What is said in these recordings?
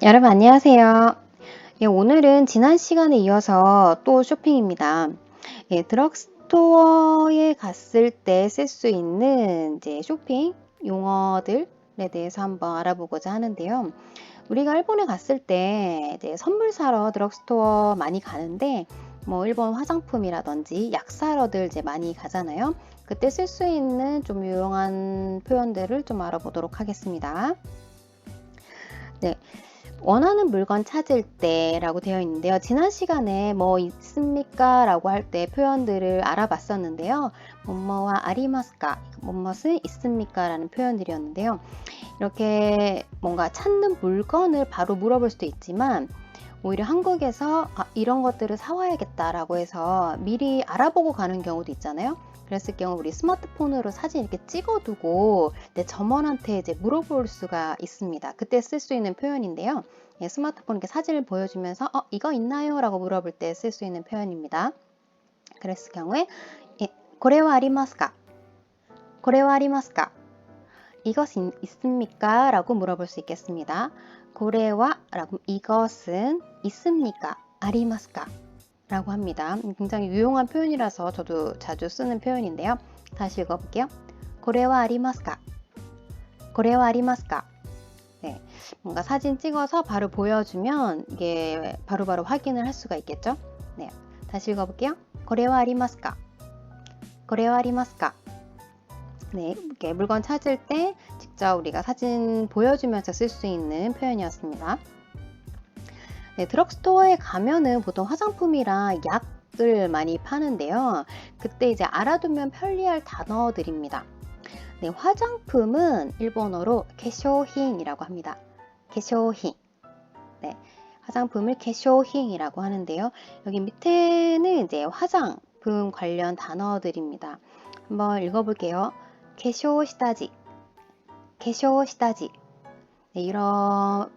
여러분 안녕하세요. 예, 오늘은 지난 시간에 이어서 또 쇼핑입니다. 예, 드럭스토어에 갔을 때 쓸 수 있는 이제 쇼핑 용어들에 대해서 한번 알아보고자 하는데요. 우리가 일본에 갔을 때 이제 선물 사러 드럭스토어 많이 가는데 뭐 일본 화장품이라든지 약 사러들 이제 많이 가잖아요. 그때 쓸 수 있는 좀 유용한 표현들을 좀 알아보도록 하겠습니다. 네. 원하는 물건 찾을 때라고 되어 있는데요. 지난 시간에 뭐 있습니까? 라고 할 때 표현들을 알아봤었는데요. 뭐뭐와 아리마스까? 뭐뭇은 있습니까? 라는 표현들이었는데요. 이렇게 뭔가 찾는 물건을 바로 물어볼 수도 있지만 오히려 한국에서 이런 것들을 사와야겠다라고 해서 미리 알아보고 가는 경우도 있잖아요. 그랬을 경우 우리 스마트폰으로 사진 이렇게 찍어두고 내 점원한테 이제 물어볼 수가 있습니다. 그때 쓸 수 있는 표현인데요. 예, 스마트폰 이렇게 사진을 보여주면서 이거 있나요? 라고 물어볼 때 쓸 수 있는 표현입니다. 그랬을 경우에 예, 고레와 아리마스까? 고레와 아리마스까? 이것이 있습니까? 라고 물어볼 수 있겠습니다. 고레와 라고 이것은 있습니까? 아리마스까? 라고 합니다. 굉장히 유용한 표현이라서 저도 자주 쓰는 표현인데요. 다시 읽어볼게요. 고레와 아리마스까? 고레와 아리마스까? 네, 뭔가 사진 찍어서 바로 보여주면 이게 바로바로 확인을 할 수가 있겠죠. 네, 다시 읽어볼게요. 고레와 아리마스까? 고레와 아리마스까? 네, 이렇게 물건 찾을 때 직접 우리가 사진 보여주면서 쓸 수 있는 표현이었습니다. 네, 드럭스토어에 가면은 보통 화장품이랑 약을 많이 파는데요. 그때 이제 알아두면 편리할 단어들입니다. 네, 화장품은 일본어로 게쇼힌이라고 합니다. 게쇼힌. 네, 화장품을 게쇼힌이라고 하는데요. 여기 밑에는 이제 화장품 관련 단어들입니다. 한번 읽어볼게요. 게쇼시다지, 게쇼시다지. 네, 이런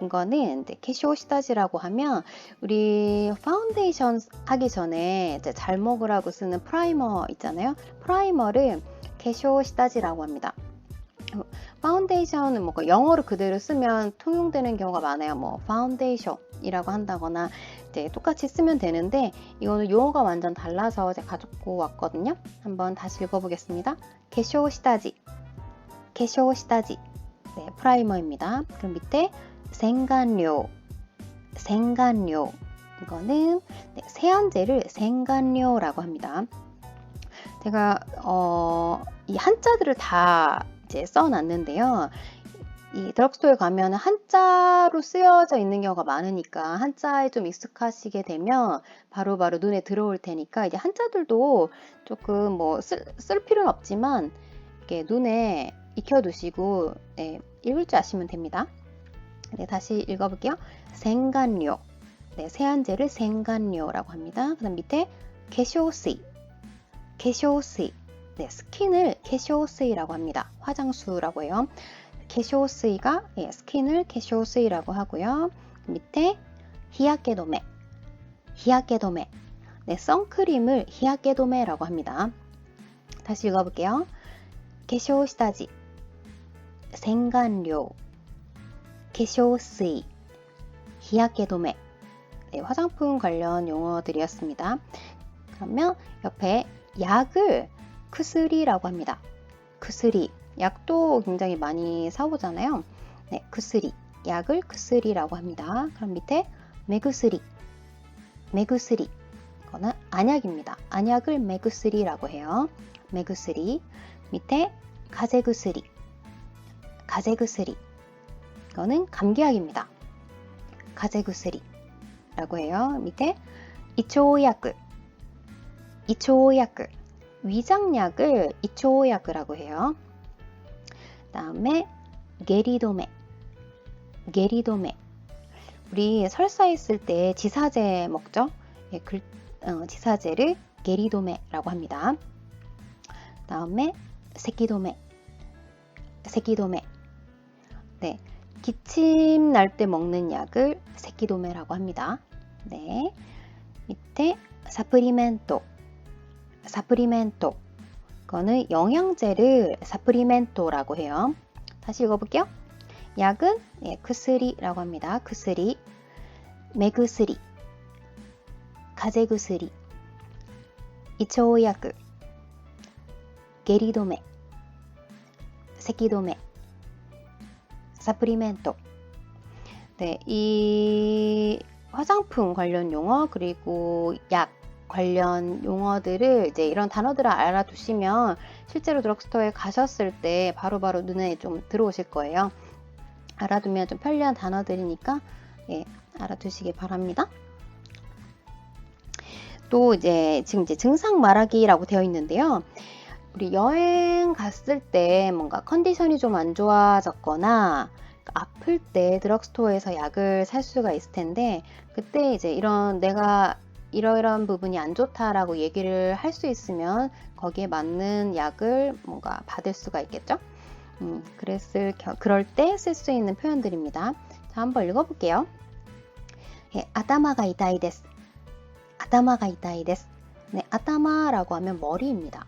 거는 이제 캐시오시다지라고 하면 우리 파운데이션 하기 전에 이제 잘 먹으라고 쓰는 프라이머 있잖아요. 프라이머를 캐시오시다지라고 합니다. 파운데이션은 뭐 영어로 그대로 쓰면 통용되는 경우가 많아요. 뭐 파운데이션이라고 한다거나 이제 똑같이 쓰면 되는데 이거는 용어가 완전 달라서 제가 가지고 왔거든요. 한번 다시 읽어보겠습니다. 캐시오시다지, 캐시오시다지. 네, 프라이머입니다. 그럼 밑에 생간료, 생간료. 이거는 네, 세안제를 생간료라고 합니다. 제가 이 한자들을 다 이제 써놨는데요. 이 드럭스토어에 가면 한자로 쓰여져 있는 경우가 많으니까 한자에 좀 익숙하시게 되면 바로바로 눈에 들어올 테니까 이제 한자들도 조금 뭐 쓸 필요는 없지만 이렇게 눈에 익혀두시고 네, 읽을 줄 아시면 됩니다. 네, 다시 읽어볼게요. 생간료. 네, 세안제를 생간료라고 합니다. 그 다음 밑에 게쇼스이. 게쇼스이. 네, 스킨을 게쇼스이라고 합니다. 화장수라고 해요. 게쇼스이가 예, 스킨을 게쇼스이라고 하고요. 밑에 히야케도메. 히야케도메. 네, 선크림을 히야케도메라고 합니다. 다시 읽어볼게요. 게쇼시다지. 생간료. 게쇼스이, 히야케도메. 네, 화장품 관련 용어들이었습니다. 그러면 옆에 약을 쿠스리라고 합니다. 쿠스리, 약도 굉장히 많이 사오잖아요. 네, 쿠스리, 약을 쿠스리라고 합니다. 그럼 밑에 메구스리, 메구스리. 이거는 안약입니다. 안약을 메구스리라고 해요. 메구스리. 밑에 가제구스리, 가제구스리. 이거는 감기약입니다. 가제구스리라고 해요. 밑에 이초야크, 이초야크. 위장약을 이초야크라고 해요. 다음에 게리도메, 게리도메. 우리 설사했을 때 지사제 먹죠? 예, 지사제를 게리도메라고 합니다. 다음에 세키도메, 세키도메. 네, 기침 날 때 먹는 약을 세키도메라고 합니다. 네, 밑에 사프리멘토, 사프리멘토. 이거는 영양제를 사프리멘토라고 해요. 다시 읽어볼게요. 약은 쿠스리라고 합니다. 쿠스리, 메구스리, 가제구스리, 이초약, 게리도메, 세키도메, 사프리멘토. 네, 이 화장품 관련 용어 그리고 약 관련 용어들을 이제 이런 단어들을 알아두시면 실제로 드럭스토어에 가셨을 때 바로바로 눈에 좀 들어오실 거예요. 알아두면 좀 편리한 단어들이니까 알아두시기 바랍니다. 또 지금 증상 말하기라고 되어 있는데요. 우리 여행 갔을 때 뭔가 컨디션이 좀 안 좋아졌거나 아플 때 드럭스토어에서 약을 살 수가 있을 텐데, 그때 이제 내가 이러이러한 부분이 안 좋다라고 얘기를 할 수 있으면 거기에 맞는 약을 뭔가 받을 수가 있겠죠. 그럴 때 쓸 수 있는 표현들입니다. 자, 한번 읽어볼게요. 아타마가 이타이 데스. 아타마가 이타이 데스. 네, 아타마라고 하면 머리입니다.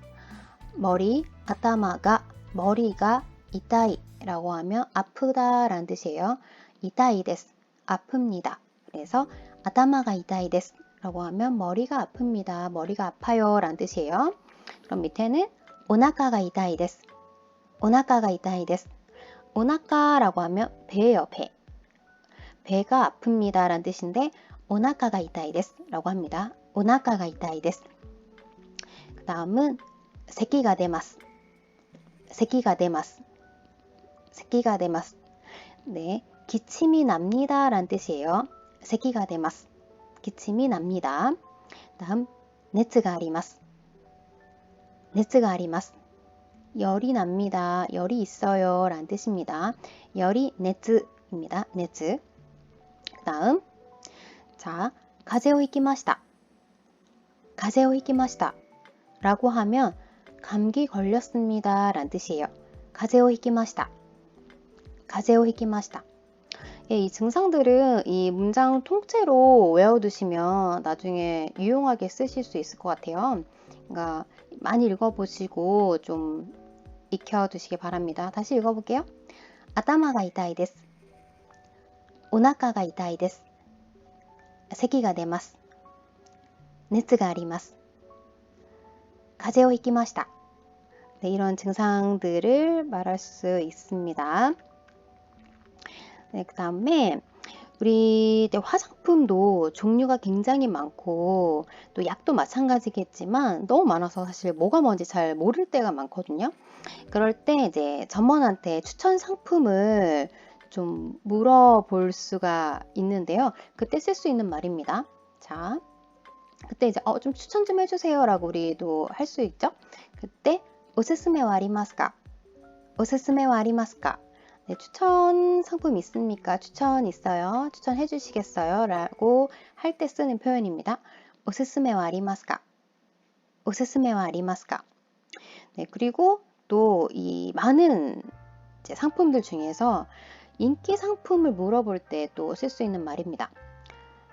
머리, 아타마가, 머리가 이타이 라고 하면 아프다 라는 뜻이에요. 이타이 데스, 아픕니다. 그래서 아타마가 이타이 데스 라고 하면 머리가 아픕니다. 머리가 아파요 라는 뜻이에요. 그럼 밑에는 오나카가 이타이 데스. 오나카가 이타이 데스. 오나카라고 하면 배예요, 배. 배가 아픕니다 라는 뜻인데 오나카가 이타이 데스 라고 합니다. 오나카가 이타이 데스. 그 다음은 세키가 데마스. 세키가 데마스. 세키가 데마스. 네, 기침이 납니다 라는 뜻이에요. 세키가 데마스. 기침이 납니다. 다음, 네츠가 아리마스. 네츠가 아리마스. 열이 납니다. 열이 있어요 라는 뜻입니다. 열이 네츠입니다. 네츠. 그 다음, 자, 가제오 히키마시타. 가제오 히키마시타 라고 하면 감기 걸렸습니다 라는 뜻이에요. 가제오 히키마시타. 가제오 히키마시타. 이 증상들은 이 문장 통째로 외워두시면 나중에 유용하게 쓰실 수 있을 것 같아요. 그러니까 많이 읽어보시고 좀 익혀두시기 바랍니다. 다시 읽어볼게요. 아타마가 이타이 데스. 오나카가 이타이 데스. 세키가 데마스. 네츠가 아리마스. 가제오 히키마시타. 네, 이런 증상들을 말할 수 있습니다. 네, 그 다음에 우리 화장품도 종류가 굉장히 많고 또 약도 마찬가지겠지만 너무 많아서 사실 뭐가 뭔지 잘 모를 때가 많거든요. 그럴 때 이제 점원한테 추천 상품을 좀 물어볼 수가 있는데요. 그때 쓸 수 있는 말입니다. 자, 그때 이제 좀 추천 좀 해주세요 라고 우리도 할 수 있죠. 그때 오스스메와 아리마스까? 오스스메와 아리마스까? 네, 추천 상품 있습니까? 추천 있어요. 추천해 주시겠어요? 라고 할 때 쓰는 표현입니다. 오스스메와 아리마스까? 오스스메와 아리마스까? 네, 그리고 또 이 많은 이제 상품들 중에서 인기 상품을 물어볼 때 또 쓸 수 있는 말입니다.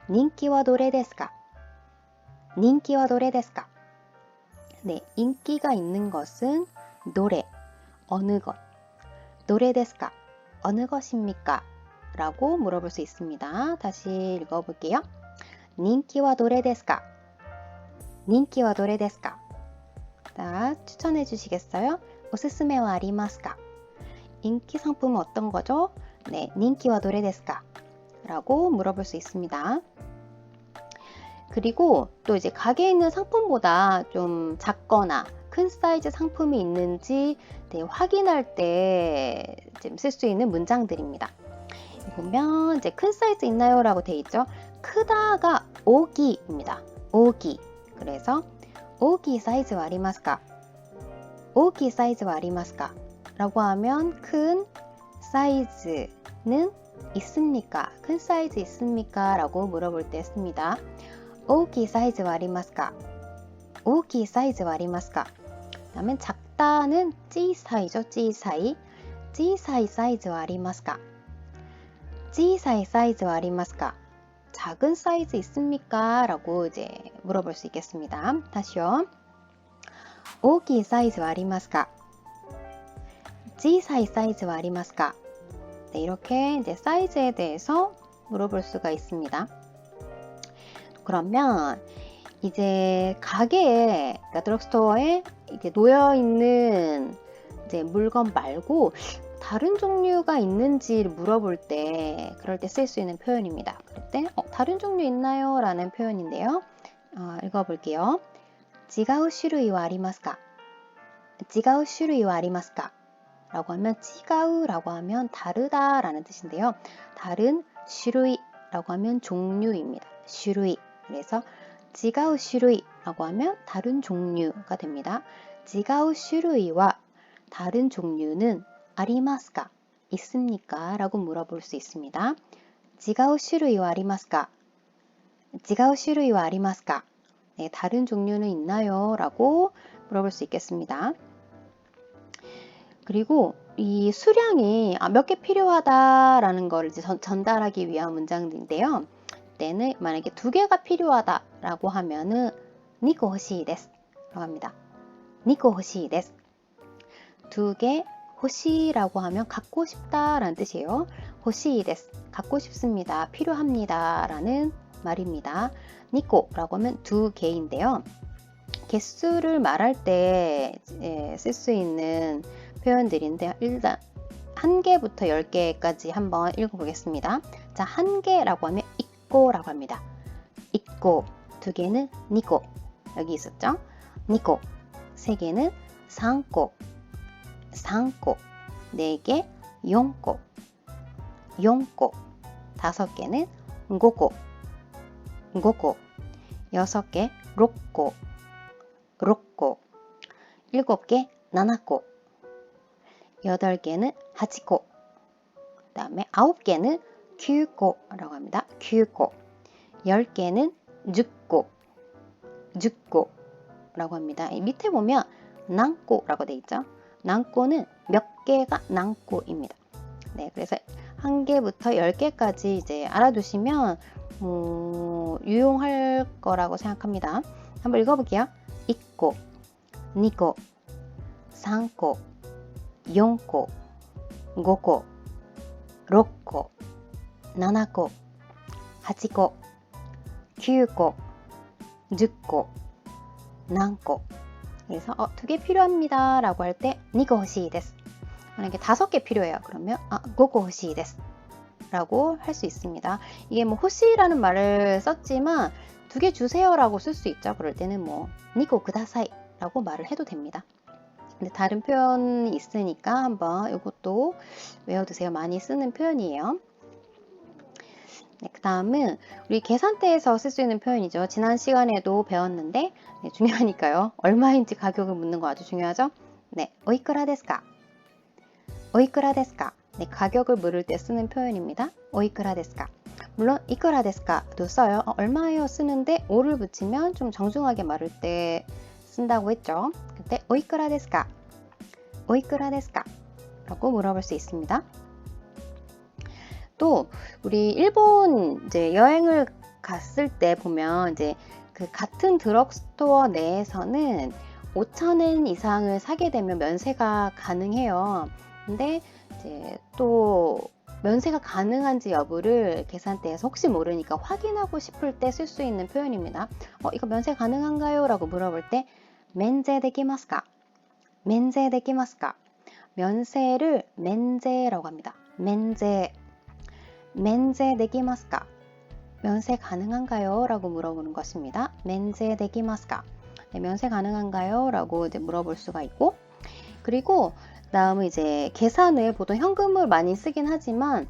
닌키와 도레 데스까? 닌키와 도레 데스까? 네, 인기가 있는 것은 노래, 어느 것. 노래 데스까? 어느 것입니까? 라고 물어볼 수 있습니다. 다시 읽어볼게요. 닌키와 도레 데스까? 닌키와 도레 데스까? 자, 추천해 주시겠어요? 오스스메와 아리마스까? 인기 상품은 어떤 거죠? 네, 닌키와 도레 데스까? 라고 물어볼 수 있습니다. 그리고 또 이제 가게에 있는 상품보다 좀 작거나 큰 사이즈 상품이 있는지 확인할 때 쓸 수 있는 문장들입니다. 보면 이제 큰 사이즈 있나요? 라고 되어 있죠. 크다가 오기입니다. 오기. 그래서 오기 사이즈와 아리마스까? 오기 사이즈와 아리마스까? 라고 하면 큰 사이즈는 있습니까? 큰 사이즈 있습니까? 라고 물어볼 때 씁니다. 大きいサイズはありますか? 大きいサイズはありますか? 그다음에 작다는 小さい죠. 小さい. 小さいサイズはありますか? 小さいサイズはありますか? 작은 사이즈 있습니까? 라고 이제 물어볼 수 있겠습니다. 다시요. 大きいサイズはありますか? 小さいサイズはありますか? 네, 이렇게 이제 사이즈에 대해서 물어볼 수가 있습니다. 그러면 이제 가게에, 그러니까 드럭스토어에 이제 놓여 있는 이제 물건 말고 다른 종류가 있는지 물어볼 때, 그럴 때 쓸 수 있는 표현입니다. 그럴 때 다른 종류 있나요? 라는 표현인데요. 읽어볼게요. 違う種類はありますか? 違う種類はありますか? 라고 하면 違う라고 하면 다르다 라는 뜻인데요. 다른 種類라고 하면 종류입니다. 種類. 그래서 違う種類라고 하면 다른 종류가 됩니다. 違う種類は 다른 종류는 ありますか? 있습니까? 라고 물어볼 수 있습니다. 違う種類はありますか? 違う種類はありますか? 네, 다른 종류는 있나요? 라고 물어볼 수 있겠습니다. 그리고 이 수량이 몇 개 필요하다라는 걸 이제 전달하기 위한 문장인데요. 때는 만약에 2개가 필요하다라고 하면은 2個欲しいです 라고 합니다. 2個欲しいです. 2개 欲しい라고 하면 갖고 싶다라는 뜻이에요. 欲しいです. 갖고 싶습니다. 필요합니다. 라는 말입니다. 2個라고 하면 2개인데요. 개수를 말할 때 쓸 수 있는 표현들인데 일단 1개부터 10개까지 한번 읽어보겠습니다. 자, 1개라고 하면 1個라고 합니다. 1個, 2개는 2個. 여기 있었죠? 2個. 3개는 3個. 3個. 4개, 4個. 4個. 5개는 5個. 5個. 6개, 6個. 6個. 7개, 7個. 8개는 8個. 그 다음에 9개는 9個라고 합니다. 9個. 10개는 10個. 10個라고 합니다. 이 밑에 보면 난꼬라고 되어 있죠. 난꼬는 몇 개가 난꼬입니다. 네, 그래서 1개부터 10개까지 이제 알아두시면 유용할 거라고 생각합니다. 한번 읽어볼게요. 1個, 2個, 3個, 4個, 5個, 6個, 7個, 8個, 9個, 10個, 何個. 그래서 2개 필요합니다 라고 할 때 2個欲しいです. 만약에 5개 필요해요. 그러면 5個欲しいです 라고 할 수 있습니다. 이게 뭐 호시라는 말을 썼지만 2개 주세요 라고 쓸 수 있죠. 그럴 때는 뭐 2個ください라고 말을 해도 됩니다. 근데 다른 표현이 있으니까 한번 이것도 외워두세요. 많이 쓰는 표현이에요. 네, 그 다음은 우리 계산대에서 쓸 수 있는 표현이죠. 지난 시간에도 배웠는데 네, 중요하니까요. 얼마인지 가격을 묻는 거 아주 중요하죠. 네, おいくらですか? おいくらですか? 네, 가격을 물을 때 쓰는 표현입니다. おいくらですか? 물론 いくらですか도 써요. 얼마예요 쓰는데 오를 붙이면 좀 정중하게 말할 때 쓴다고 했죠. 그때 おいくらですか? おいくらですか? 라고 물어볼 수 있습니다. 또 우리 일본 이제 여행을 갔을 때 보면 이제 그 같은 드럭스토어 내에서는 5,000엔 이상을 사게 되면 면세가 가능해요. 근데 이제 또 면세가 가능한지 여부를 계산대에서 혹시 모르니까 확인하고 싶을 때 쓸 수 있는 표현입니다. 이거 면세 가능한가요? 라고 물어볼 때 면세できますか? 면세できますか? 면세를 면세라고 합니다. 면세. 면세できますか? 면세 가능한가요? 라고 물어보는 것입니다. 면세できますか? 네, 면세 가능한가요? 라고 이제 물어볼 수가 있고, 그리고 다음은 이제 계산을 보통 현금을 많이 쓰긴 하지만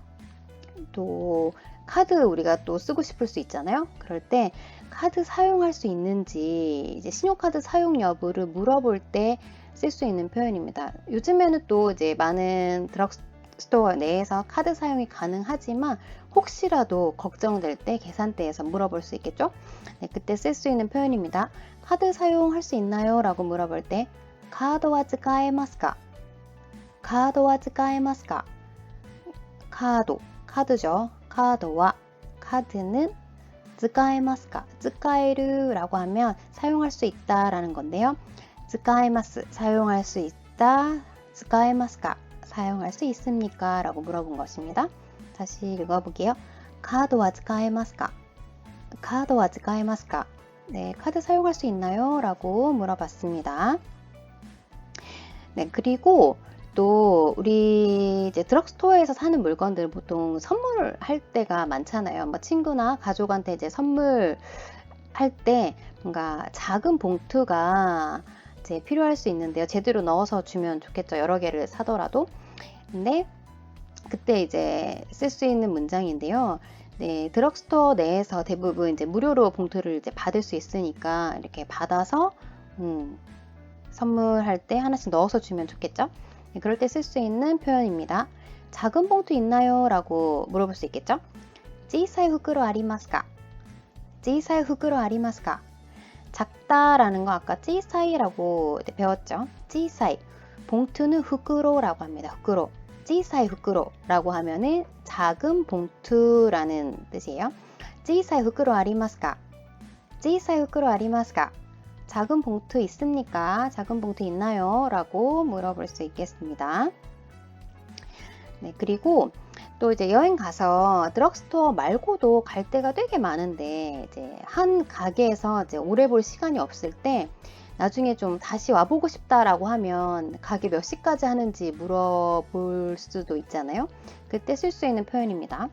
또 카드 우리가 또 쓰고 싶을 수 있잖아요. 그럴 때 카드 사용할 수 있는지 이제 신용카드 사용 여부를 물어볼 때 쓸 수 있는 표현입니다. 요즘에는 또 이제 많은 드럭스토어 내에서 카드 사용이 가능하지만 혹시라도 걱정될 때 계산대에서 물어볼 수 있겠죠. 네, 그때 쓸 수 있는 표현입니다. 카드 사용할 수 있나요? 라고 물어볼 때 카드와 使えますか? 카드와 使えますか? 카드죠. 카드와 카드는 使えますか? 使える라고 하면 사용할 수 있다 라는 건데요. 使えます 사용할 수 있다. 使えますか? 사용할 수 있습니까? 라고 물어본 것입니다. 다시 읽어볼게요. 카드 와使えますか? 카드 와使えますか? 네, 카드 사용할 수 있나요? 라고 물어봤습니다. 네, 그리고 또 우리 이제 드럭스토어에서 사는 물건들 보통 선물할 때가 많잖아요. 뭐 친구나 가족한테 이제 선물할 때 뭔가 작은 봉투가 이제 필요할 수 있는데요. 제대로 넣어서 주면 좋겠죠. 여러 개를 사더라도. 근데 그때 이제 쓸 수 있는 문장인데요. 네, 드럭스토어 내에서 대부분 이제 무료로 봉투를 이제 받을 수 있으니까 이렇게 받아서 선물할 때 하나씩 넣어서 주면 좋겠죠. 네, 그럴 때 쓸 수 있는 표현입니다. 작은 봉투 있나요? 라고 물어볼 수 있겠죠. 小さい袋ありますか? 小さい袋ありますか? 작다라는 거 아까 小さい라고 배웠죠. 小さい. 봉투는 후쿠로라고 합니다. 후쿠로. 小さい袋라고 하면은 작은 봉투라는 뜻이에요. 小さい袋ありますか? 小さい袋ありますか? 작은 봉투 있습니까? 작은 봉투 있나요? 라고 물어볼 수 있겠습니다. 네, 그리고 또 이제 여행 가서 드럭스토어 말고도 갈 데가 되게 많은데 이제 한 가게에서 이제 오래 볼 시간이 없을 때 나중에 좀 다시 와보고 싶다라고 하면 가게 몇 시까지 하는지 물어볼 수도 있잖아요. 그때 쓸 수 있는 표현입니다.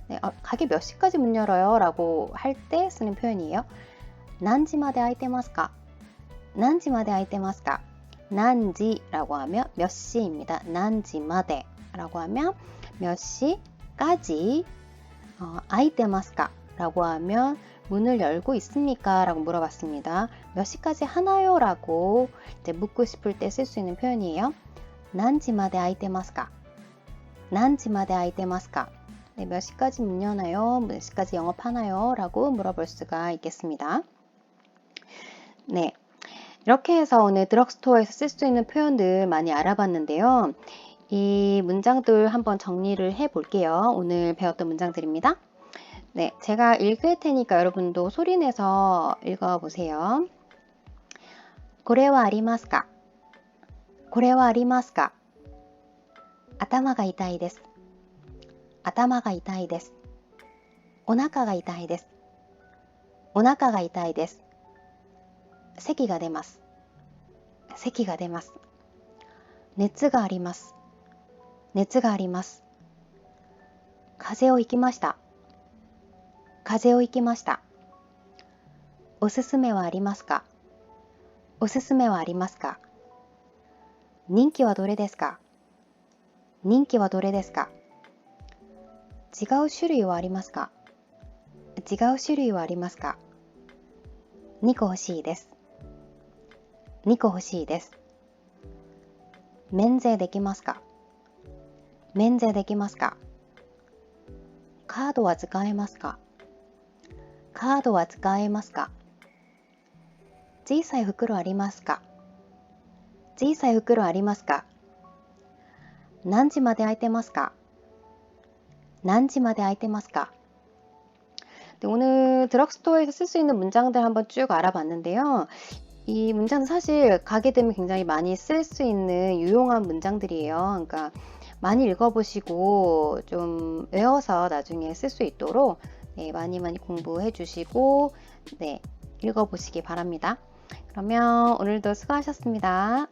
네, 가게 몇 시까지 문 열어요? 라고 할 때 쓰는 표현이에요. 何時まで開いてますか? 何時まで開いてますか? 何時라고 하면 몇 시입니다. 何時まで라고 하면 몇 시까지, 開いてますか? 라고 하면 문을 열고 있습니까? 라고 물어봤습니다. 몇 시까지 하나요? 라고 이제 묻고 싶을 때 쓸 수 있는 표현이에요. 何時まで開いてますか? 何時まで開いてますか? 네, 몇 시까지 문 여나요? 몇 시까지 영업하나요? 라고 물어볼 수가 있겠습니다. 네, 이렇게 해서 오늘 드럭스토어에서 쓸 수 있는 표현들 많이 알아봤는데요. 이 문장들 한번 정리를 해 볼게요. 오늘 배웠던 문장들입니다. 네, 제가 읽을 테니까 여러분도 소리내서 읽어보세요. これはありますか? これはありますか? 頭が痛いです。頭が痛いです。お腹が痛いです。お腹が痛いです。咳が出ます。咳が出ます。熱があります。熱があります。風邪をひきました。風邪をひきました。おすすめはありますか? おすすめはありますか? 人気はどれですか? 人気はどれですか? 違う種類はありますか? 違う種類はありますか? 2個欲しいです。2個欲しいです。免税できますか? 免税できますか? カードは使えますか? カードは使えますか? 小さい袋ありますか? 小さい袋ありますか? 何時まで空いてますか?何時まで空いてますか? 네, 오늘 드럭스토어에서 쓸 수 있는 문장들 한번 쭉 알아봤는데요. 이 문장은 사실 가게 되면 굉장히 많이 쓸 수 있는 유용한 문장들이에요. 그러니까 많이 읽어보시고 좀 외워서 나중에 쓸 수 있도록 네, 많이 공부해 주시고 네, 읽어보시기 바랍니다. 그러면 오늘도 수고하셨습니다.